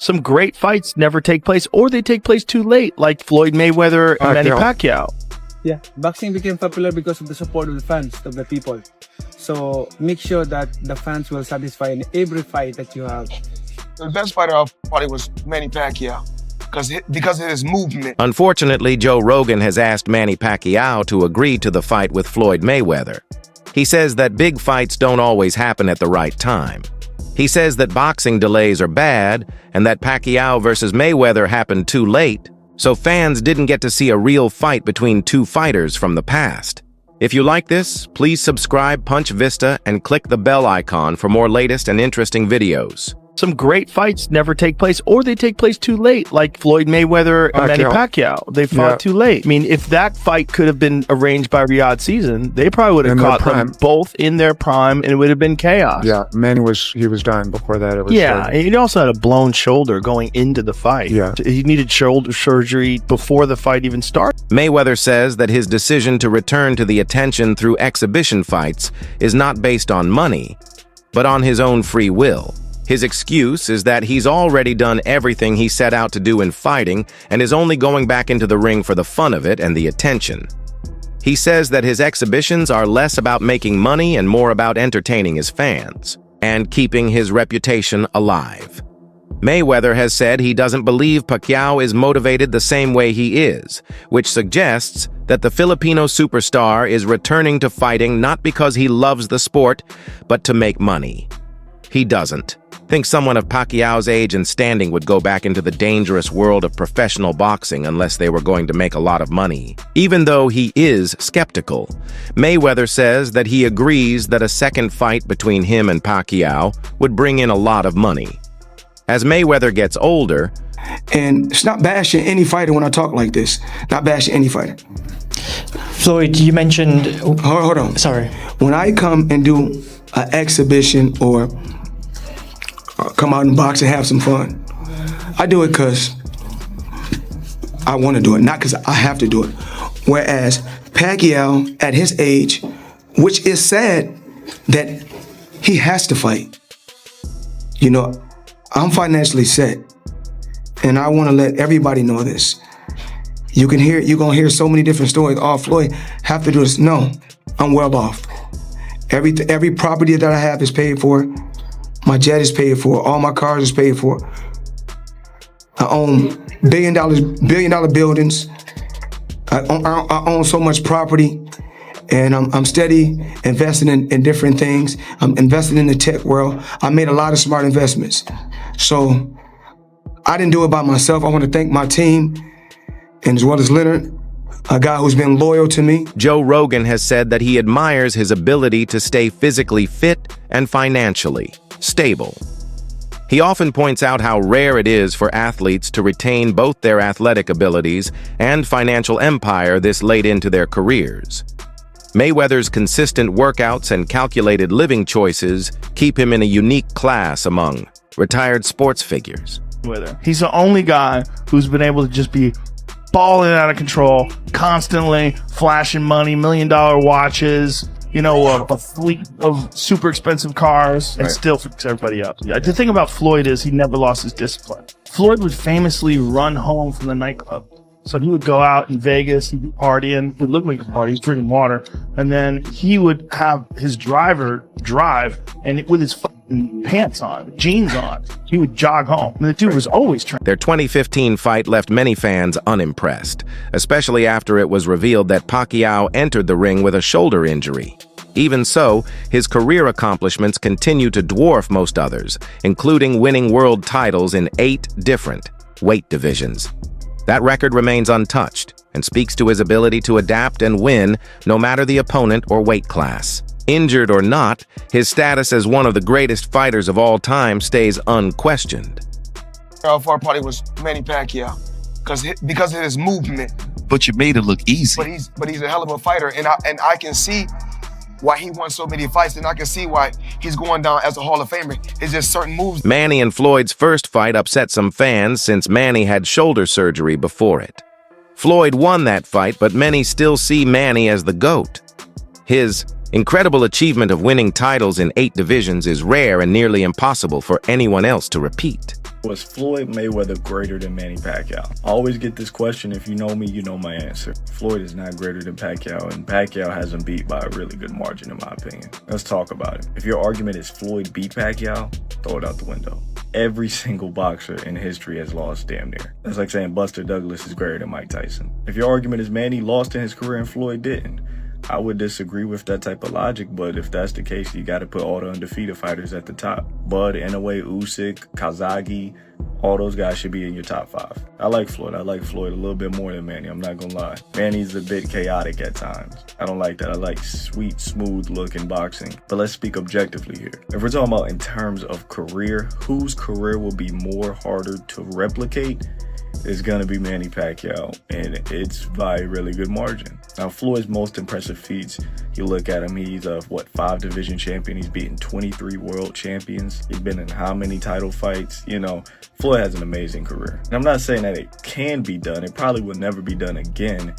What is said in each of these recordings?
Some great fights never take place, or they take place too late, like Floyd Mayweather and Manny Pacquiao. Yeah, boxing became popular because of the support of the fans, of the people. So make sure that the fans will satisfy in every fight that you have. The best fighter of probably was Manny Pacquiao because of his movement. Unfortunately, Joe Rogan has asked Manny Pacquiao to agree to the fight with Floyd Mayweather. He says that big fights don't always happen at the right time. He says that boxing delays are bad and that Pacquiao versus Mayweather happened too late, so fans didn't get to see a real fight between two fighters from the past. If you like this, please subscribe, Punch Vista, and click the bell icon for more latest and interesting videos. Some great fights never take place, or they take place too late, like Floyd Mayweather and Manny Pacquiao. They fought too late. I mean, if that fight could have been arranged by Riyadh Season, they probably would have caught them both in their prime, and it would have been chaos. Yeah, Manny was done before that. It was and he also had a blown shoulder going into the fight. Yeah, he needed shoulder surgery before the fight even started. Mayweather says that his decision to return to the attention through exhibition fights is not based on money, but on his own free will. His excuse is that he's already done everything he set out to do in fighting and is only going back into the ring for the fun of it and the attention. He says that his exhibitions are less about making money and more about entertaining his fans and keeping his reputation alive. Mayweather has said he doesn't believe Pacquiao is motivated the same way he is, which suggests that the Filipino superstar is returning to fighting not because he loves the sport, but to make money. He doesn't think someone of Pacquiao's age and standing would go back into the dangerous world of professional boxing unless they were going to make a lot of money. Even though he is skeptical, Mayweather says that he agrees that a second fight between him and Pacquiao would bring in a lot of money. As Mayweather gets older, and it's not bashing any fighter when I talk like this, not bashing any fighter. Floyd, you mentioned... Hold on. Sorry. When I come and do an exhibition or come out and box and have some fun, I do it because I want to do it, not because I have to do it. Whereas Pacquiao, at his age, which is sad that he has to fight. You know, I'm financially set, and I want to let everybody know this. You're gonna hear so many different stories. Oh, Floyd have to do this. No, I'm well off. Every property that I have is paid for. My jet is paid for. All my cars is paid for. I own billion dollar buildings. I own so much property, and I'm steady investing in different things. I'm investing in the tech world. I made a lot of smart investments. So I didn't do it by myself. I want to thank my team, and as well as Leonard, a guy who's been loyal to me. Joe Rogan has said that he admires his ability to stay physically fit and financially stable. He often points out how rare it is for athletes to retain both their athletic abilities and financial empire this late into their careers. Mayweather's consistent workouts and calculated living choices keep him in a unique class among retired sports figures. He's the only guy who's been able to just be balling out of control, constantly flashing money, $1 million watches, you know, a fleet of super expensive cars, and still fix everybody up. Yeah, the thing about Floyd is he never lost his discipline. Floyd would famously run home from the nightclub. So he would go out in Vegas, he'd be partying, it would look like a party, he's drinking water, and then he would have his driver drive, and with his fucking pants on, jeans on, he would jog home. And the dude was always trying. Their 2015 fight left many fans unimpressed, especially after it was revealed that Pacquiao entered the ring with a shoulder injury. Even so, his career accomplishments continue to dwarf most others, including winning world titles in 8 different weight divisions. That record remains untouched and speaks to his ability to adapt and win no matter the opponent or weight class. Injured or not, his status as one of the greatest fighters of all time stays unquestioned. Our party was Manny Pacquiao because of his movement. But you made it look easy. But he's a hell of a fighter, and I can see why he won so many fights, and I can see why he's going down as a Hall of Famer. It's just certain moves. Manny and Floyd's first fight upset some fans since Manny had shoulder surgery before it. Floyd won that fight, but many still see Manny as the GOAT. His incredible achievement of winning titles in 8 divisions is rare and nearly impossible for anyone else to repeat. Was Floyd Mayweather greater than Manny Pacquiao? I always get this question. If you know me, you know my answer. Floyd is not greater than Pacquiao, and Pacquiao has him beat by a really good margin in my opinion. Let's talk about it. If your argument is Floyd beat Pacquiao, throw it out the window. Every single boxer in history has lost damn near. That's like saying Buster Douglas is greater than Mike Tyson. If your argument is Manny lost in his career and Floyd didn't, I would disagree with that type of logic, but if that's the case, you got to put all the undefeated fighters at the top. Bud, Inoue, Usyk, Kazagi, all those guys should be in your top 5. I like Floyd. I like Floyd a little bit more than Manny. I'm not gonna lie. Manny's a bit chaotic at times. I don't like that. I like sweet, smooth looking boxing. But let's speak objectively here. If we're talking about in terms of career, whose career will be more harder to replicate? Is gonna be Manny Pacquiao, and it's by a really good margin. Now, Floyd's most impressive feats, you look at him, he's a 5 division champion. He's beaten 23 world champions. He's been in how many title fights? You know, Floyd has an amazing career. And I'm not saying that it can be done. It probably will never be done again.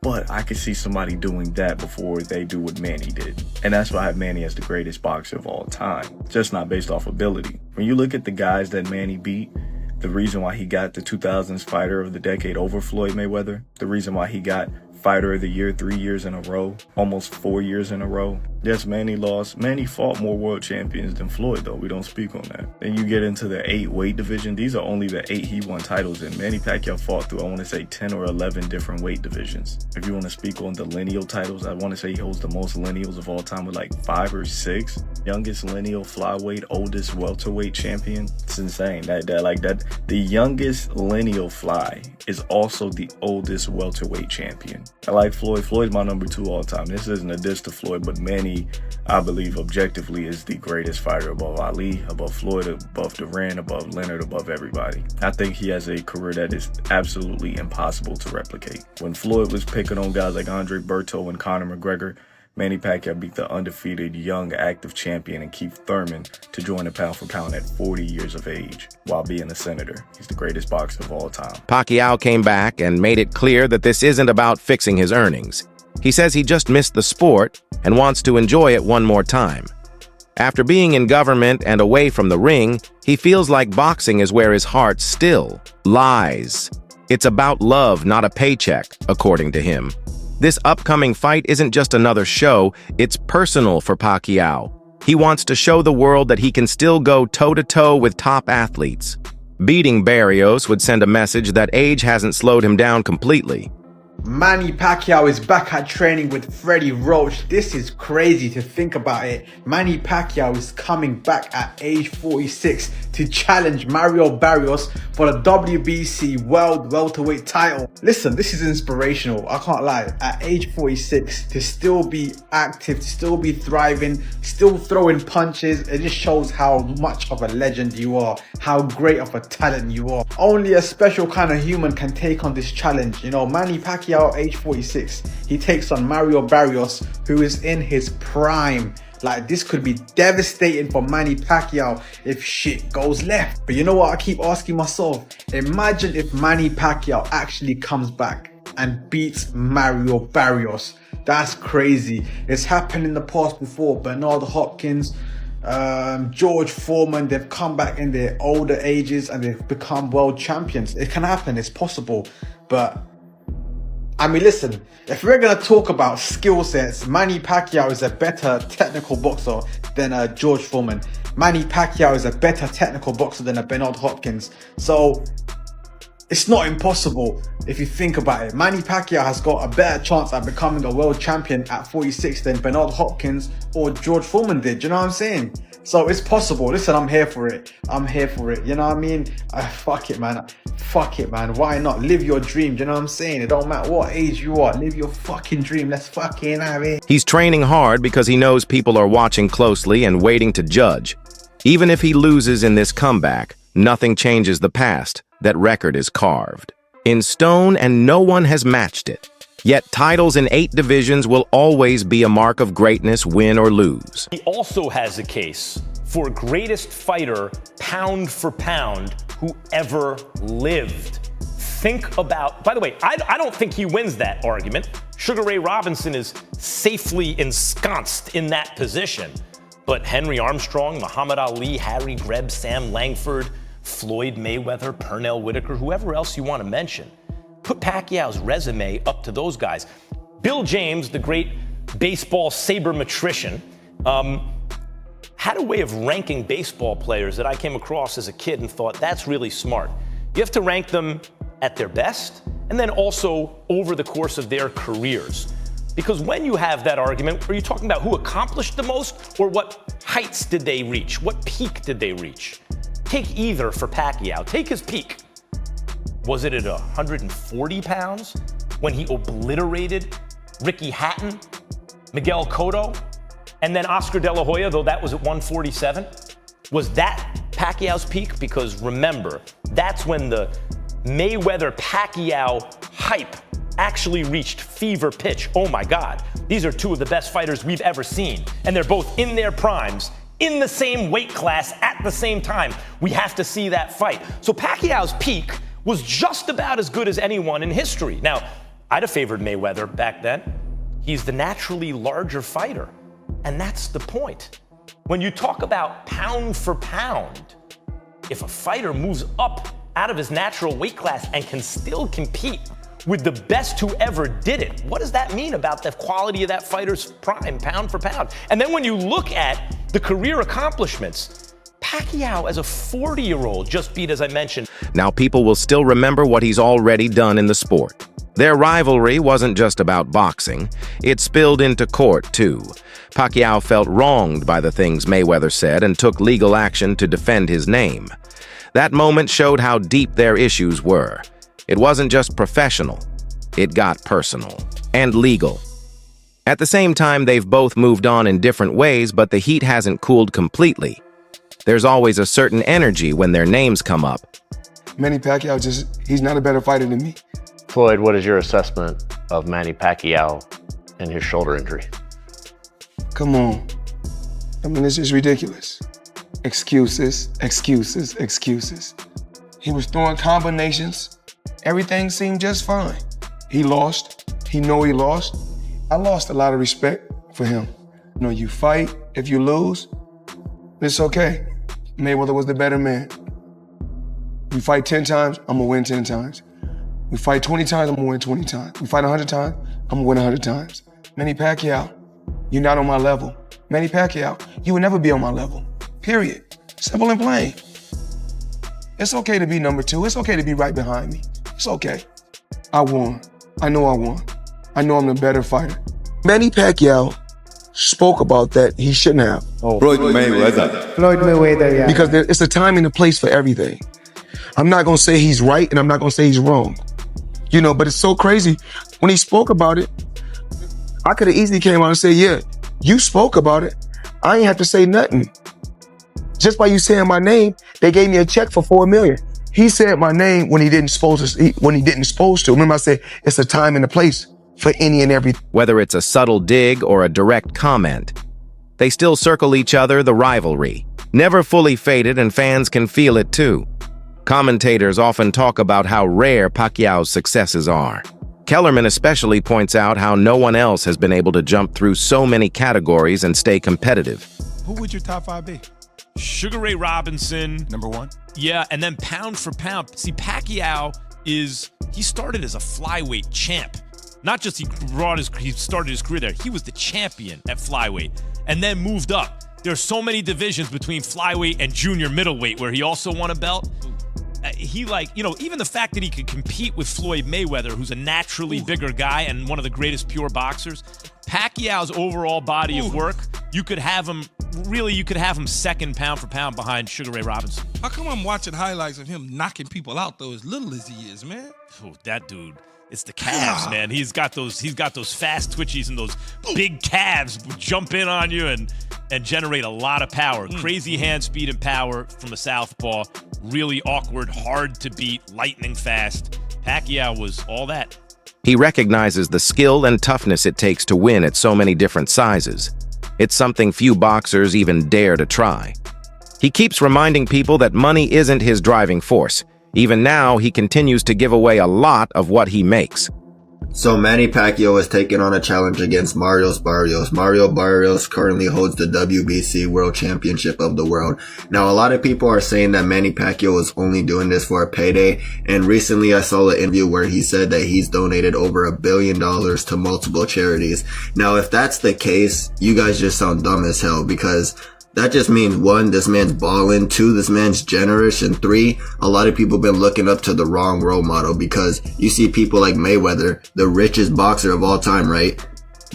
But I could see somebody doing that before they do what Manny did. And that's why I have Manny as the greatest boxer of all time. Just not based off ability. When you look at the guys that Manny beat, the reason why he got the 2000s Fighter of the Decade over Floyd Mayweather, the reason why he got Fighter of the Year 3 years in a row, almost 4 years in a row. Yes, Manny lost. Manny fought more world champions than Floyd, though. We don't speak on that. Then you get into the 8 weight division. These are only the 8 he won titles in. Manny Pacquiao fought through, I want to say, 10 or 11 different weight divisions. If you want to speak on the lineal titles, I want to say he holds the most lineals of all time with like 5 or 6. Youngest lineal flyweight, oldest welterweight champion. It's insane. The youngest lineal fly is also the oldest welterweight champion. I like Floyd. Floyd's my number 2 all time. This isn't a diss to Floyd, but Manny, I believe, objectively is the greatest fighter above Ali, above Floyd, above Duran, above Leonard, above everybody. I think he has a career that is absolutely impossible to replicate. When Floyd was picking on guys like Andre Berto and Conor McGregor, Manny Pacquiao beat the undefeated young active champion and Keith Thurman to join the pound for pound at 40 years of age while being a senator. He's the greatest boxer of all time. Pacquiao came back and made it clear that this isn't about fixing his earnings. He says he just missed the sport and wants to enjoy it one more time. After being in government and away from the ring, he feels like boxing is where his heart still lies. It's about love, not a paycheck, according to him. This upcoming fight isn't just another show, it's personal for Pacquiao. He wants to show the world that he can still go toe-to-toe with top athletes. Beating Barrios would send a message that age hasn't slowed him down completely. Manny Pacquiao is back at training with Freddie Roach. This is crazy to think about it. Manny Pacquiao is coming back at age 46 to challenge Mario Barrios for the WBC World Welterweight title. Listen, this is inspirational. I can't lie. At age 46, to still be active, to still be thriving, still throwing punches, it just shows how much of a legend you are, how great of a talent you are. Only a special kind of human can take on this challenge. You know, Manny Pacquiao, age 46, he takes on Mario Barrios, who is in his prime. Like, this could be devastating for Manny Pacquiao if shit goes left. But you know what I keep asking myself? Imagine if Manny Pacquiao actually comes back and beats Mario Barrios. That's crazy. It's happened in the past before. Bernard Hopkins, George Foreman, they've come back in their older ages and they've become world champions. It can happen, it's possible. But I mean, listen, if we're going to talk about skill sets, Manny Pacquiao is a better technical boxer than George Foreman. Manny Pacquiao is a better technical boxer than a Bernard Hopkins. So it's not impossible if you think about it. Manny Pacquiao has got a better chance at becoming a world champion at 46 than Bernard Hopkins or George Foreman did. You know what I'm saying? So it's possible. Listen, I'm here for it. I'm here for it. You know what I mean? Fuck it, man. Fuck it, man. Why not? Live your dream. You know what I'm saying? It don't matter what age you are. Live your fucking dream. Let's fucking have it. He's training hard because he knows people are watching closely and waiting to judge. Even if he loses in this comeback, nothing changes the past. That record is carved in stone and no one has matched it. Yet titles in 8 divisions will always be a mark of greatness, win or lose. He also has a case for greatest fighter, pound for pound, who ever lived. Think about, by the way, I don't think he wins that argument. Sugar Ray Robinson is safely ensconced in that position. But Henry Armstrong, Muhammad Ali, Harry Greb, Sam Langford, Floyd Mayweather, Pernell Whitaker, whoever else you want to mention. Put Pacquiao's resume up to those guys. Bill James, the great baseball sabermetrician, had a way of ranking baseball players that I came across as a kid and thought, that's really smart. You have to rank them at their best and then also over the course of their careers. Because when you have that argument, are you talking about who accomplished the most or what heights did they reach? What peak did they reach? Take either for Pacquiao. Take his peak. Was it at 140 pounds when he obliterated Ricky Hatton, Miguel Cotto, and then Oscar De La Hoya, though that was at 147? Was that Pacquiao's peak? Because remember, that's when the Mayweather-Pacquiao hype actually reached fever pitch. Oh my God, these are two of the best fighters we've ever seen. And they're both in their primes, in the same weight class at the same time. We have to see that fight. So Pacquiao's peak was just about as good as anyone in history. Now, I'd have favored Mayweather back then. He's the naturally larger fighter. And that's the point. When you talk about pound for pound, if a fighter moves up out of his natural weight class and can still compete with the best who ever did it, what does that mean about the quality of that fighter's prime, pound for pound? And then when you look at the career accomplishments, Pacquiao as a 40-year-old just beat, as I mentioned. Now people will still remember what he's already done in the sport. Their rivalry wasn't just about boxing, it spilled into court too. Pacquiao felt wronged by the things Mayweather said and took legal action to defend his name. That moment showed how deep their issues were. It wasn't just professional, it got personal and legal. At the same time, they've both moved on in different ways, but the heat hasn't cooled completely. There's always a certain energy when their names come up. Manny Pacquiao he's not a better fighter than me. Floyd, what is your assessment of Manny Pacquiao and his shoulder injury? Come on. I mean, this is ridiculous. Excuses, excuses, excuses. He was throwing combinations. Everything seemed just fine. He lost. He know he lost. I lost a lot of respect for him. You know, you fight. If you lose, it's okay. Mayweather was the better man. We fight 10 times, I'm gonna win 10 times. We fight 20 times, I'm gonna win 20 times. We fight 100 times, I'm gonna win 100 times. Manny Pacquiao, you're not on my level. Manny Pacquiao, you will never be on my level. Period. Simple and plain. It's okay to be number 2. It's okay to be right behind me. It's okay. I won. I know I won. I know I'm the better fighter. Manny Pacquiao spoke about that he shouldn't have. Floyd Mayweather. Floyd Mayweather, yeah. Because it's a time and a place for everything. I'm not gonna say he's right and I'm not gonna say he's wrong. You know, but it's so crazy. When he spoke about it, I could have easily came out and said, yeah, you spoke about it. I ain't have to say nothing. Just by you saying my name, they gave me a check for $4 million. He said my name when he didn't supposed to. Remember I said, it's a time and a place for any and every. Whether it's a subtle dig or a direct comment, they still circle each other, the rivalry. Never fully faded, and fans can feel it too. Commentators often talk about how rare Pacquiao's successes are. Kellerman especially points out how no one else has been able to jump through so many categories and stay competitive. Who would your top 5 be? Sugar Ray Robinson. Number 1? Yeah, and then pound for pound. See, Pacquiao he started as a flyweight champ. Not just he started his career there. He was the champion at flyweight and then moved up. There are so many divisions between flyweight and junior middleweight where he also won a belt. Even the fact that he could compete with Floyd Mayweather, who's a naturally bigger guy and one of the greatest pure boxers. Pacquiao's overall body of work, you could have him second pound for pound behind Sugar Ray Robinson. How come I'm watching highlights of him knocking people out though, as little as he is, man? Oh, that dude. It's the calves, man. He's got those fast twitchies and those big calves jump in on you and generate a lot of power. Crazy hand speed and power from a southpaw. Really awkward, hard to beat, lightning fast. Pacquiao was all that. He recognizes the skill and toughness it takes to win at so many different sizes. It's something few boxers even dare to try. He keeps reminding people that money isn't his driving force. Even now, he continues to give away a lot of what he makes. So Manny Pacquiao is taking on a challenge against Mario Barrios. Mario Barrios currently holds the WBC World Championship of the world. Now, a lot of people are saying that Manny Pacquiao is only doing this for a payday. And recently I saw an interview where he said that he's donated over $1 billion to multiple charities. Now, if that's the case, you guys just sound dumb as hell, because that just means 1, this man's balling, 2, this man's generous, and 3, a lot of people been looking up to the wrong role model, because you see people like Mayweather, the richest boxer of all time, right?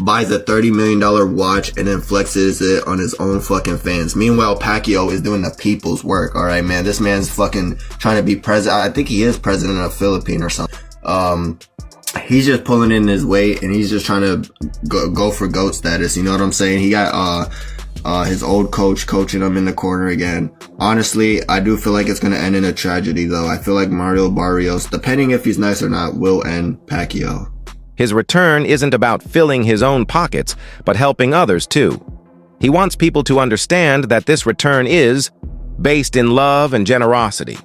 Buys a $30 million watch and then flexes it on his own fucking fans. Meanwhile, Pacquiao is doing the people's work, alright, man? This man's fucking trying to be president. I think he is president of Philippines or something. He's just pulling in his weight and he's just trying to go for GOAT status, you know what I'm saying? He got, his old coach coaching him in the corner again. Honestly, I do feel like it's going to end in a tragedy, though. I feel like Mario Barrios, depending if he's nice or not, will end Pacquiao. His return isn't about filling his own pockets, but helping others too. He wants people to understand that this return is based in love and generosity.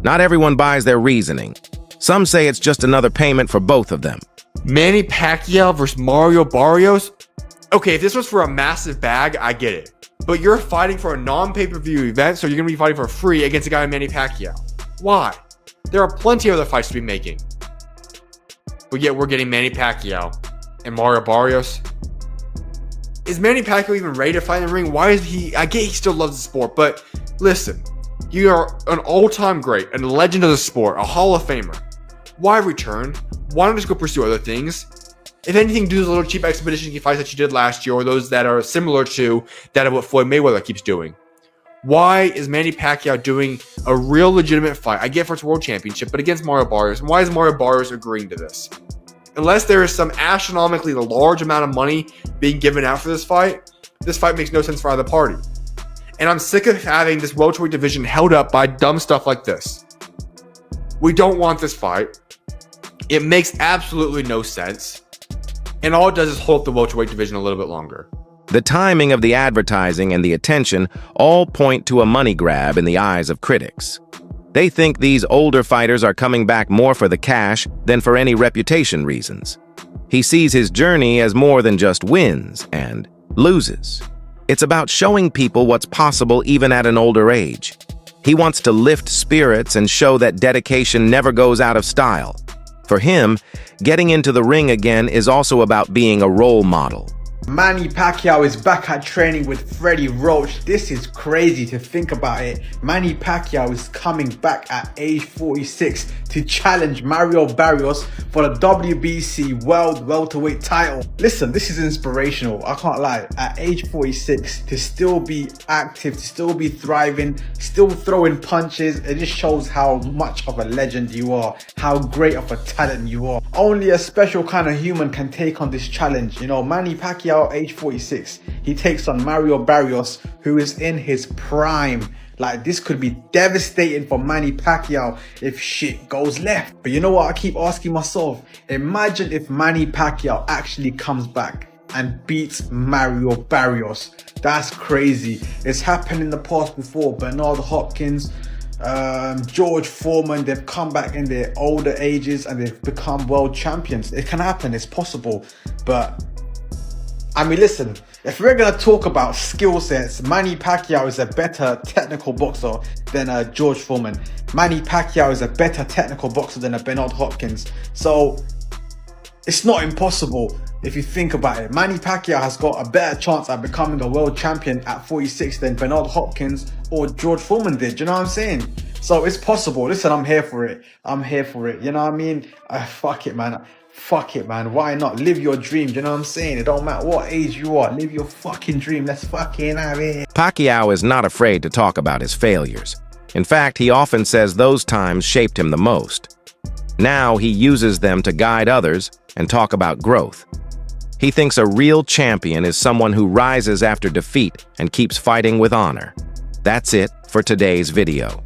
Not everyone buys their reasoning. Some say it's just another payment for both of them. Manny Pacquiao versus Mario Barrios? Okay, if this was for a massive bag, I get it. But you're fighting for a non-pay-per-view event, so you're going to be fighting for free against a guy like Manny Pacquiao. Why? There are plenty of other fights to be making. But yet we're getting Manny Pacquiao and Mario Barrios. Is Manny Pacquiao even ready to fight in the ring? Why is he... I get he still loves the sport, but listen. You are an all-time great, a legend of the sport, a Hall of Famer. Why return? Why not just go pursue other things? If anything, do those little cheap expedition fights that you did last year, or those that are similar to that of what Floyd Mayweather keeps doing. Why is Manny Pacquiao doing a real legitimate fight? I get for its world championship, but against Mario Barrios. And why is Mario Barrios agreeing to this? Unless there is some astronomically large amount of money being given out for this fight makes no sense for either party. And I'm sick of having this welterweight division held up by dumb stuff like this. We don't want this fight. It makes absolutely no sense. And all it does is hold up the welterweight division a little bit longer. The timing of the advertising and the attention all point to a money grab in the eyes of critics. They think these older fighters are coming back more for the cash than for any reputation reasons. He sees his journey as more than just wins and loses. It's about showing people what's possible even at an older age. He wants to lift spirits and show that dedication never goes out of style. For him, getting into the ring again is also about being a role model. Manny Pacquiao is back at training with Freddie Roach. This is crazy to think about it. Manny Pacquiao is coming back at age 46 to challenge Mario Barrios for the WBC World Welterweight title. Listen, this is inspirational. I can't lie. At age 46, to still be active, to still be thriving, still throwing punches, it just shows how much of a legend you are, how great of a talent you are. Only a special kind of human can take on this challenge. You know, Manny Pacquiao, age 46, he takes on Mario Barrios, who is in his prime. Like, this could be devastating for Manny Pacquiao if shit goes left. But you know what I keep asking myself? Imagine if Manny Pacquiao actually comes back and beats Mario Barrios. That's crazy. It's happened in the past before. Bernard Hopkins, George Foreman, they've come back in their older ages and they've become world champions. It can happen, it's possible. But I mean, listen, if we're going to talk about skill sets, Manny Pacquiao is a better technical boxer than George Foreman. Manny Pacquiao is a better technical boxer than a Bernard Hopkins. So it's not impossible if you think about it. Manny Pacquiao has got a better chance at becoming a world champion at 46 than Bernard Hopkins or George Foreman did. Do you know what I'm saying? So it's possible. Listen, I'm here for it. I'm here for it. You know what I mean? Fuck it, man. Fuck it, man. Why not? Live your dream. You know what I'm saying? It don't matter what age you are. Live your fucking dream. Let's fucking have it. Pacquiao is not afraid to talk about his failures. In fact, he often says those times shaped him the most. Now he uses them to guide others and talk about growth. He thinks a real champion is someone who rises after defeat and keeps fighting with honor. That's it for today's video.